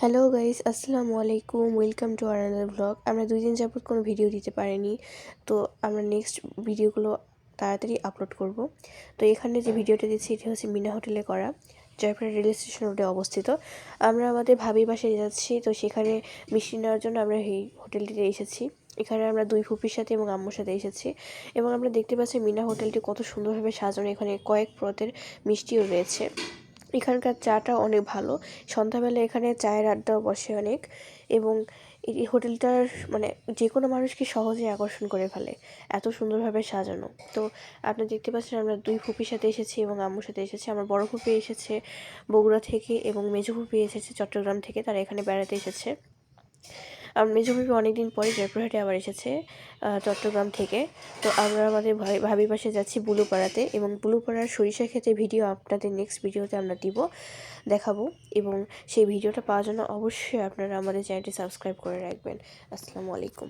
Hello guys, আসসালামু আলাইকুম। Welcome to another blog. আমরা 2 দিন যাবত কোনো ভিডিও দিতে পারিনি, তো আমরা নেক্সট ভিডিওগুলো তাড়াতাড়ি আপলোড করব। তো এখানে যে ভিডিওটা দিচ্ছি এটি হচ্ছে মিনা হোটেলে করা, জয়পুরহাট রেল স্টেশন রোডে অবস্থিত। আমরা আমাদের ভাবির বাসায় যাচ্ছি, তো সেখানে মিষ্টি নেওয়ার জন্য আমরা এই হোটেলটিতে এসেছি। এখানে আমরা 2 ফুপির সাথে এবং আম্মুর সাথে এসেছি, এবং আমরা দেখতে পাচ্ছি মিনা হোটেলটি কত সুন্দরভাবে সাজানো। এখানে কয়েক প্রকারের মিষ্টিও রয়েছে। এখানকার চাটা অনেক ভালো। সন্ধ্যাবেলা এখানে চায়ের আড্ডাও বসে অনেক, এবং এই হোটেলটার মানে যে কোনো মানুষকে সহজেই আকর্ষণ করে ফেলে, এত সুন্দরভাবে সাজানো। তো আপনি দেখতে পাচ্ছেন আমরা 2 ফুপির সাথে এসেছি এবং আম্মুর সাথে এসেছি। আমার বড় ফুপি এসেছে বগুড়া থেকে এবং মেজো ফুপি এসেছে চট্টগ্রাম থেকে, তারা এখানে বেড়াতে এসেছে। মেজো ফুপি অনেকদিন পরে জয়পুরহাটে আবার এসেছে চট্টগ্রাম থেকে। তো আমরা আমাদের ভাবির বাসায় যাচ্ছি বুলুপাড়াতে, এবং বুলুপাড়ার সরিষা ক্ষেতের ভিডিও আপনাদের নেক্সট ভিডিওতে আমরা দেখাবো, এবং সেই ভিডিওটা পাওয়ার জন্য অবশ্যই আপনারা আমাদের চ্যানেলটি সাবস্ক্রাইব করে রাখবেন। আসসালামু আলাইকুম।